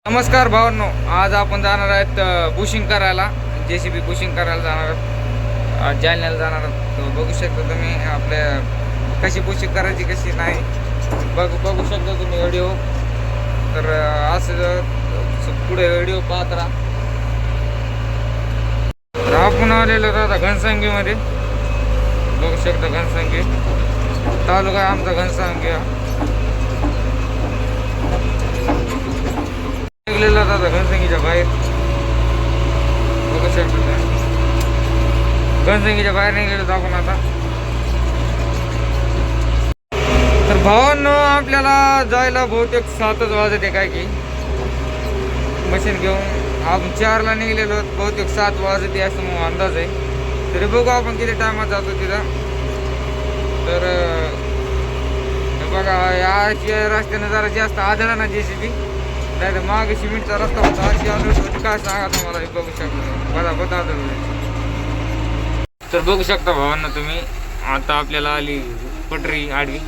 नमस्कार भावांनो, आज आपण जाणार आहेत बुशिंग करायला. JCB बुशिंग करायला जाणार आहोत, जालन्याला जाणार आहोत. बघू शकता तुम्ही आपल्या कशी बुशिंग करायची कशी नाही बघू शकता तुम्ही व्हिडिओ. तर असं पुढे व्हिडिओ पाहत राहा. तर आपण आलेलो आता घनसंगीमध्ये. बघू शकता घनसंगी तालुका आहे आमचा घनसंगी. निघलेला आता घनसंगीच्या बाहेर. बघू शकता घनसंगीच्या बाहेर निघलेलो आपण आता. तर भावांनो, आपल्याला जायला बहुतेक 7च वाजते काय की मशीन घेऊन. आपण 4ला निघलेलो, बहुतेक 7 वाजते असं मग अंदाज आहे. तरी बघू आपण किती टायमात जातो तिथं. तर बघा या रस्त्यानं जरा जास्त आढळला ना JCB. नाही मागे सिमेंटचा रस्ता होता, अशी आढळत काय सांगा तुम्हाला. बघू शकता बघा तर बघू शकता भावांना तुम्ही. आता आपल्याला आली पटरी आडवी,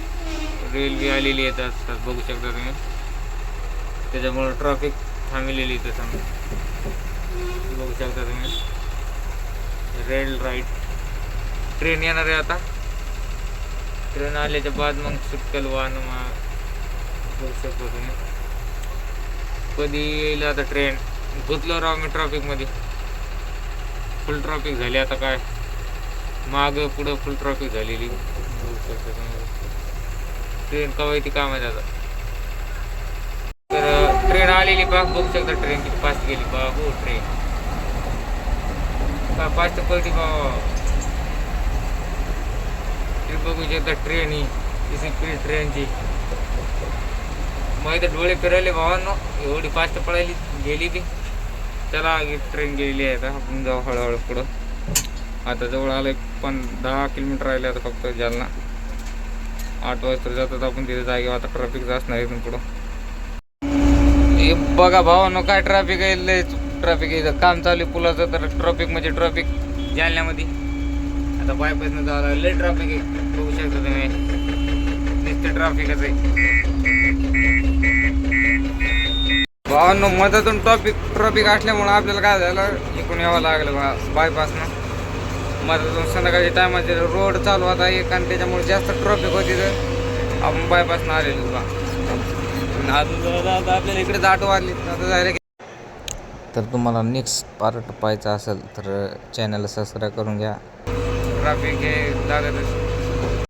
रेल्वे आलेली येत असतात. बघू शकता तुम्ही, त्याच्यामुळे ट्रॅफिक थांबलेली इथं समजा. बघू शकता तुम्ही रेल राईट ट्रेन येणार आहे आता. ट्रेन आल्याच्या बाद मग सुटकेल वाहन. बघू शकता तुम्ही कधी येईल आता ट्रेन. गुंतलो राव मी ट्रॅफिकमध्ये. फुल ट्रॅफिक झाली आता, काय मागं पुढं फुल ट्रॅफिक झालेली. बघू शकता तुम्ही ट्रेन कवा येते काय माहिती आता. तर ट्रेन आलेली बघ. बघू शकता ट्रेन किती फास्ट गेली बा. हो ट्रेन काय फास्ट पडली बा. बघू शकता ट्रेन ही स्पीड ट्रेनची. मग इथं डोळे फिरायले भावांनो, एवढी फास्ट पळायली गेली ती. चला ट्रेन गेलेली आहे. आता आपण जाऊ हळूहळू पुढं. आता जवळ आलं पण 10 किलोमीटर राहिले आता फक्त जालना. 8 वाजता जातात आपण तिथे जागेवर. आता ट्रॅफिक असणार इथून पुढं. हे बघा भावांनो काय ट्रॅफिक आहे. लय ट्रॅफिक आहे. काम चालू आहे पुलाचं. तर ट्रॅफिक म्हणजे ट्रॅफिक जालन्यामध्ये. आता बायपासनं जायला लय ट्रॅफिक आहे. बघू शकता तुम्ही नुसते ट्रॅफिकच आहे भावांनो. मधातून ट्रॅफिक असल्यामुळे आपल्याला काय झालं, इकडून यावं लागलं बायपासनं. मधातून संध्याकाळच्या टायमाचे रोड चालू होता एक, आणि त्याच्यामुळे जास्त ट्रॅफिक होती. तर आपण बायपासनं आलेलो बा. आपल्याला इकडे 8 वाजली आता जायला. तर तुम्हाला नेक्स्ट पार्ट पाहायचा असेल तर चॅनलला सबस्क्राईब करून घ्या. ट्रॅफिक हे लागतच.